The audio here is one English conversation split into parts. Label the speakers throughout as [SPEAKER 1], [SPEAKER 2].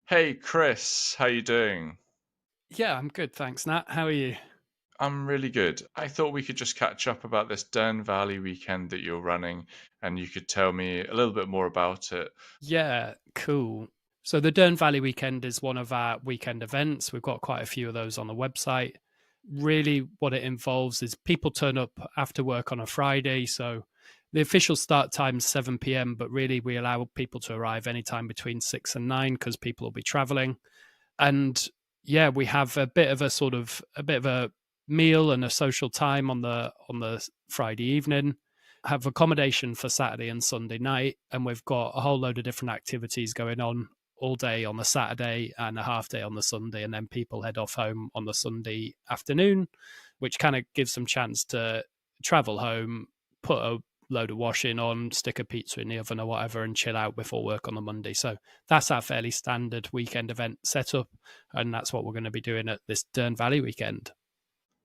[SPEAKER 1] Hey Chris, how you doing?
[SPEAKER 2] Yeah, I'm good, thanks, Nat. How are you?
[SPEAKER 1] I'm really good. I thought we could just catch up about this Dearne Valley weekend that you're running, and you could tell me a little bit more about it.
[SPEAKER 2] Yeah, cool. So the Dearne Valley weekend is one of our weekend events. We've got quite a few of those on the website. Really, what it involves is people turn up after work on a Friday. So the official start time is 7 p.m., but really we allow people to arrive anytime between 6 and 9 because people will be traveling. And yeah, we have a bit of a meal and a social time on the Friday evening. Have accommodation for Saturday and Sunday night, and we've got a whole load of different activities going on all day on the Saturday and a half day on the Sunday, and then people head off home on the Sunday afternoon, which kind of gives them chance to travel home, put a load of washing on, stick a pizza in the oven or whatever, and chill out before work on the Monday. So that's our fairly standard weekend event setup, and that's what we're going to be doing at this Dearne Valley weekend.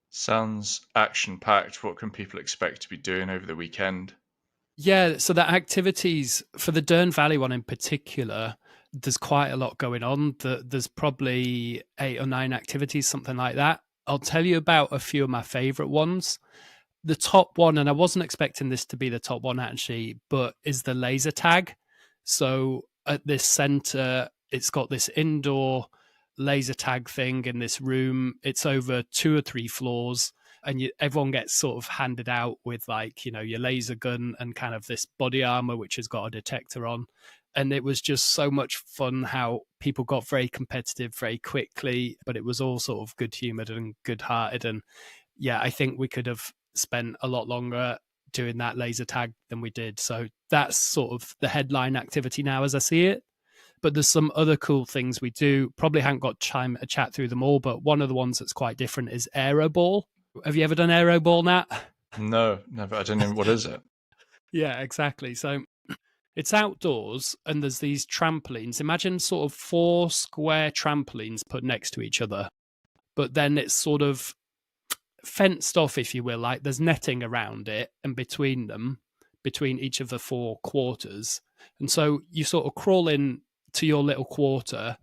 [SPEAKER 1] Sounds action-packed. What can people expect to be doing over the weekend?
[SPEAKER 2] Yeah, so the activities for the Dearne Valley one in particular, there's quite a lot going on. There's probably 8 or 9 activities, something like that. I'll tell you about a few of my favorite ones. The top one, and I wasn't expecting this to be the top one actually, but is the laser tag. So at this center, it's got this indoor laser tag thing in this room. It's over 2 or 3 floors, and everyone gets sort of handed out with, like, your laser gun and kind of this body armor which has got a detector on. And it was just so much fun how people got very competitive very quickly, but it was all sort of good humored and good hearted. And yeah, I think we could have spent a lot longer doing that laser tag than we did. So that's sort of the headline activity now as I see it. But there's some other cool things we do. Probably haven't got time to chat through them all, but one of the ones that's quite different is aeroball. Have you ever done aeroball, Nat?
[SPEAKER 1] No, never. I don't know. What is it?
[SPEAKER 2] Yeah, exactly. So it's outdoors and there's these trampolines. Imagine sort of 4 square trampolines put next to each other, but then it's sort of fenced off, if you will. Like there's netting around it and between them, between each of the 4 quarters. And so you sort of crawl in to your little quarter,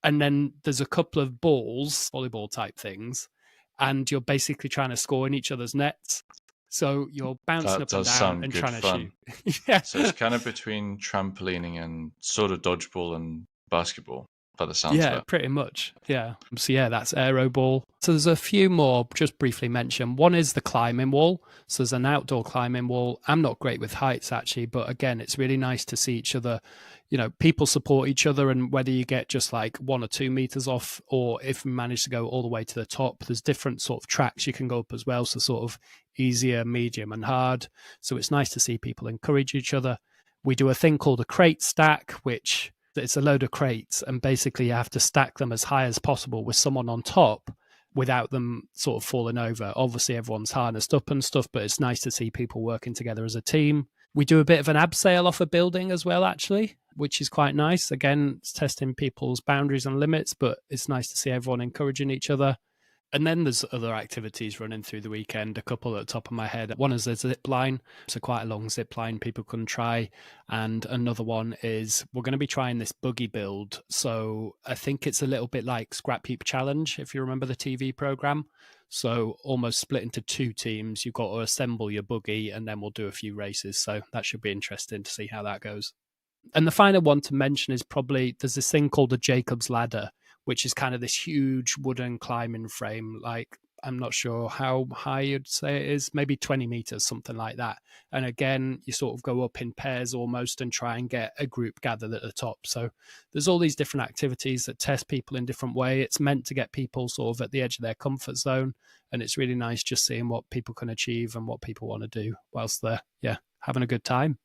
[SPEAKER 2] and then there's a couple of balls, volleyball type things, and you're basically trying to score in each other's nets. So you're bouncing
[SPEAKER 1] That
[SPEAKER 2] up and
[SPEAKER 1] does
[SPEAKER 2] down
[SPEAKER 1] sound
[SPEAKER 2] and
[SPEAKER 1] good
[SPEAKER 2] trying to shoot.
[SPEAKER 1] fun.
[SPEAKER 2] Yeah.
[SPEAKER 1] So it's kind of between trampolining and sort of dodgeball and basketball, by the sounds of
[SPEAKER 2] Yeah,
[SPEAKER 1] it.
[SPEAKER 2] pretty much. Yeah. So yeah, that's aero ball. So there's a few more just briefly mentioned. One is the climbing wall. So there's an outdoor climbing wall. I'm not great with heights actually, but again, it's really nice to see each other. People support each other, and whether you get just like 1 or 2 meters off, or if you manage to go all the way to the top, there's different sort of tracks you can go up as well. So sort of easier, medium, and hard. So it's nice to see people encourage each other. We do a thing called a crate stack, which it's a load of crates, and basically you have to stack them as high as possible with someone on top without them sort of falling over. Obviously, everyone's harnessed up and stuff, but it's nice to see people working together as a team. We do a bit of an abseil off a building as well, actually, which is quite nice. Again, it's testing people's boundaries and limits, but it's nice to see everyone encouraging each other. And then there's other activities running through the weekend, a couple at the top of my head. One is a zip line, so quite a long zip line people can try. And another one is we're going to be trying this buggy build. So I think it's a little bit like Scrap Heap Challenge, if you remember the TV program. So almost split into 2 teams. You've got to assemble your buggy, and then we'll do a few races. So that should be interesting to see how that goes. And the final one to mention is probably there's this thing called the Jacob's Ladder, which is kind of this huge wooden climbing frame. Like, I'm not sure how high you'd say it is, maybe 20 meters, something like that. And again, you sort of go up in pairs almost and try and get a group gathered at the top. So there's all these different activities that test people in different way. It's meant to get people sort of at the edge of their comfort zone. And it's really nice just seeing what people can achieve and what people want to do whilst they're, yeah, having a good time.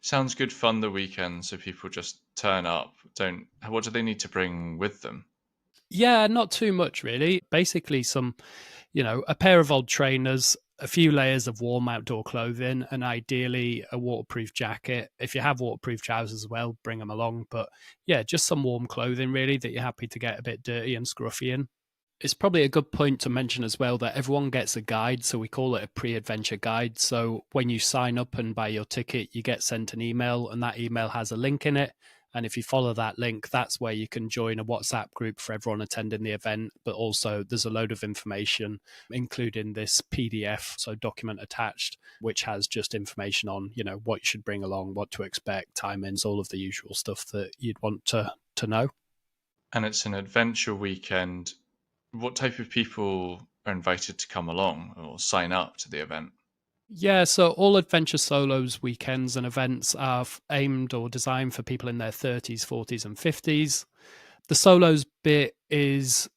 [SPEAKER 1] Sounds good fun the weekend, so people just turn up. Don't. What do they need to bring with them?
[SPEAKER 2] Yeah, not too much really. Basically, a pair of old trainers, a few layers of warm outdoor clothing, and ideally a waterproof jacket. If you have waterproof trousers as well, bring them along. But yeah, just some warm clothing really that you're happy to get a bit dirty and scruffy in. It's probably a good point to mention as well that everyone gets a guide. So we call it a pre-adventure guide. So when you sign up and buy your ticket, you get sent an email, and that email has a link in it. And if you follow that link, that's where you can join a WhatsApp group for everyone attending the event. But also, there's a load of information, including this PDF, so document attached, which has just information on, what you should bring along, what to expect, timings, all of the usual stuff that you'd want to know.
[SPEAKER 1] And it's an adventure weekend. What type of people are invited to come along or sign up to the event?
[SPEAKER 2] Yeah, so all Adventure Solos weekends and events are aimed or designed for people in their 30s, 40s, and 50s. The solos bit is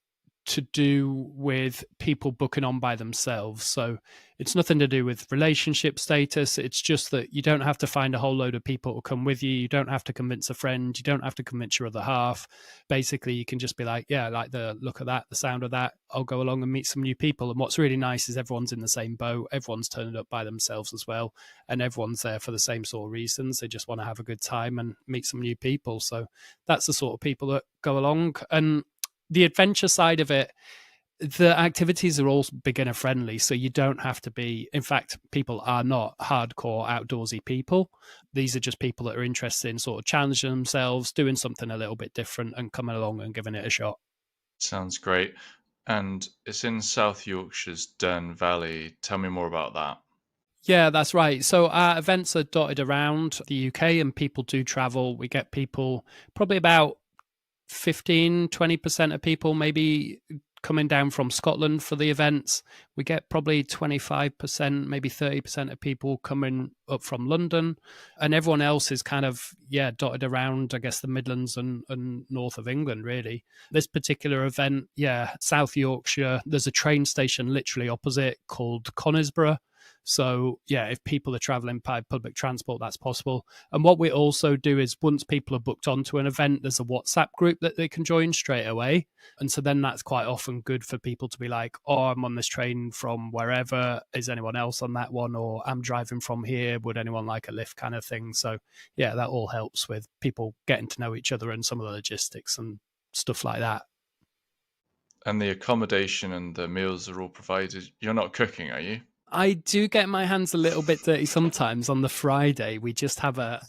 [SPEAKER 2] to do with people booking on by themselves. So it's nothing to do with relationship status. It's just that you don't have to find a whole load of people to come with you. You don't have to convince a friend. You don't have to convince your other half. Basically, you can just be like, yeah, I like the look of that, the sound of that. I'll go along and meet some new people. And what's really nice is everyone's in the same boat. Everyone's turning up by themselves as well. And everyone's there for the same sort of reasons. They just want to have a good time and meet some new people. So that's the sort of people that go along. And the adventure side of it, the activities are all beginner friendly, so you don't have to be, in fact, people are not hardcore outdoorsy people. These are just people that are interested in sort of challenging themselves, doing something a little bit different and coming along and giving it a shot.
[SPEAKER 1] Sounds great. And it's in South Yorkshire's Dearne Valley. Tell me more about that.
[SPEAKER 2] Yeah, that's right. So our events are dotted around the UK and people do travel. We get people, probably about 15-20% of people maybe coming down from Scotland for the events. We get probably 25%, maybe 30% of people coming up from London. And everyone else is kind of, dotted around, I guess, the Midlands and north of England, really. This particular event, South Yorkshire, there's a train station literally opposite called Conisborough. So, if people are traveling by public transport, that's possible. And what we also do is once people are booked onto an event, there's a WhatsApp group that they can join straight away. And so then that's quite often good for people to be like, oh, I'm on this train from wherever. Is anyone else on that one? Or I'm driving from here. Would anyone like a lift kind of thing? So, that all helps with people getting to know each other and some of the logistics and stuff like that.
[SPEAKER 1] And the accommodation and the meals are all provided. You're not cooking, are you?
[SPEAKER 2] I do get my hands a little bit dirty sometimes. On the Friday, we just have a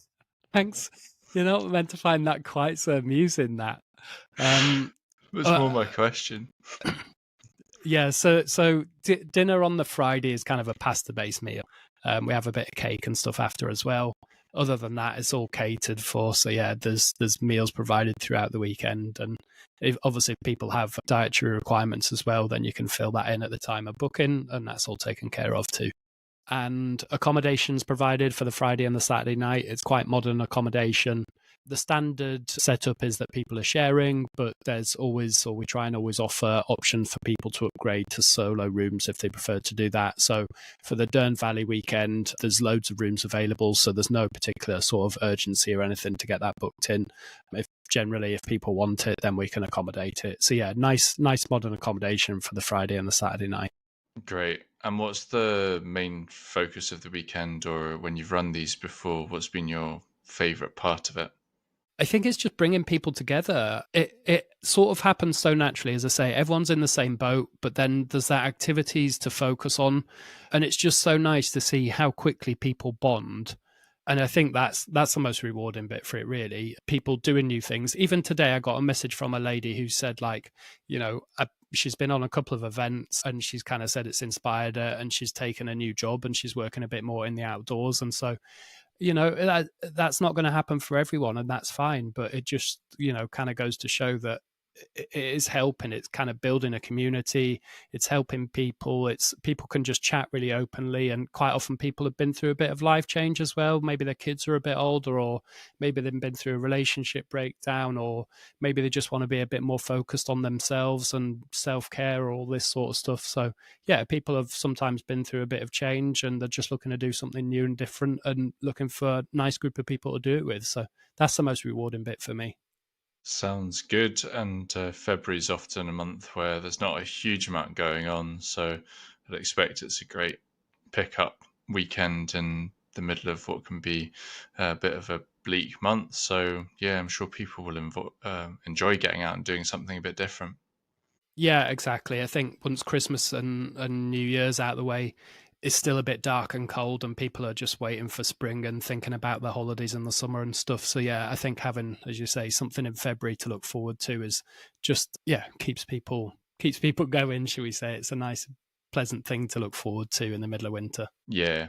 [SPEAKER 2] thanks. You're not meant to find that quite so amusing. That
[SPEAKER 1] It was more my question.
[SPEAKER 2] yeah. So dinner on the Friday is kind of a pasta-based meal. We have a bit of cake and stuff after as well. Other than that, it's all catered for. So there's meals provided throughout the weekend, and if obviously people have dietary requirements as well, then you can fill that in at the time of booking, and that's all taken care of too. And accommodations provided for the Friday and the Saturday night. It's quite modern accommodation. The standard setup is that people are sharing, but there's always, or we try and always offer options for people to upgrade to solo rooms if they prefer to do that. So for the Dearne Valley weekend, there's loads of rooms available. So there's no particular sort of urgency or anything to get that booked in. If people want it, then we can accommodate it. So nice modern accommodation for the Friday and the Saturday night.
[SPEAKER 1] Great. And what's the main focus of the weekend, or when you've run these before, what's been your favorite part of it?
[SPEAKER 2] I think it's just bringing people together. It sort of happens so naturally, as I say, everyone's in the same boat, but then there's that activities to focus on. And it's just so nice to see how quickly people bond. And I think that's the most rewarding bit for it, really. People doing new things. Even today, I got a message from a lady who said, like, she's been on a couple of events and she's kind of said it's inspired her and she's taken a new job and she's working a bit more in the outdoors. And so that's not going to happen for everyone, and that's fine, but it just kind of goes to show that it is helping. It's kind of building a community. It's helping people. It's people can just chat really openly, and quite often people have been through a bit of life change as well. Maybe their kids are a bit older, or maybe they've been through a relationship breakdown, or maybe they just want to be a bit more focused on themselves and self-care or all this sort of stuff. So people have sometimes been through a bit of change and they're just looking to do something new and different and looking for a nice group of people to do it with. So that's the most rewarding bit for me.
[SPEAKER 1] Sounds good. And February's often a month where there's not a huge amount going on. So I'd expect it's a great pick-up weekend in the middle of what can be a bit of a bleak month. So, I'm sure people will enjoy getting out and doing something a bit different.
[SPEAKER 2] Yeah, exactly. I think once Christmas and New Year's out of the way, it's still a bit dark and cold, and people are just waiting for spring and thinking about the holidays and the summer and stuff. So yeah, I think having, as you say, something in February to look forward to is just, yeah, keeps people going, shall we say. It's a nice, pleasant thing to look forward to in the middle of winter.
[SPEAKER 1] Yeah.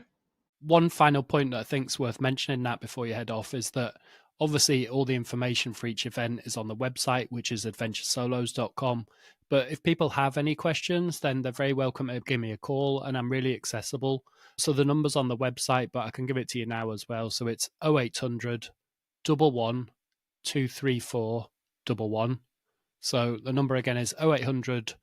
[SPEAKER 2] One final point that I think is worth mentioning, Nat, before you head off, is that obviously all the information for each event is on the website, which is adventuresolos.com. But if people have any questions, then they're very welcome to give me a call, and I'm really accessible. So the number's on the website, but I can give it to you now as well. So it's 0800 11 234 11. So the number again is 0800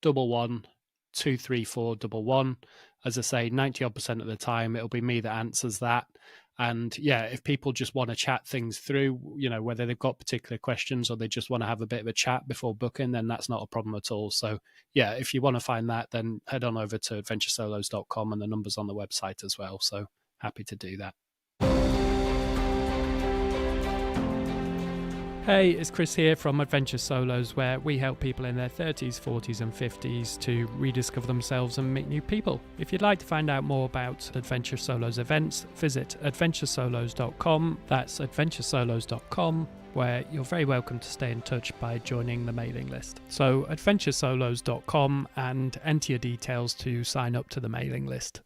[SPEAKER 2] 11 234 11. As I say, 90% of the time, it'll be me that answers that. And yeah, if people just want to chat things through, whether they've got particular questions or they just want to have a bit of a chat before booking, then that's not a problem at all. So yeah, if you want to find that, then head on over to adventuresolos.com, and the number's on the website as well. So happy to do that. Hey, it's Chris here from Adventure Solos, where we help people in their 30s, 40s and 50s to rediscover themselves and meet new people. If you'd like to find out more about Adventure Solos events, visit adventuresolos.com. That's adventuresolos.com, where you're very welcome to stay in touch by joining the mailing list. So adventuresolos.com, and enter your details to sign up to the mailing list.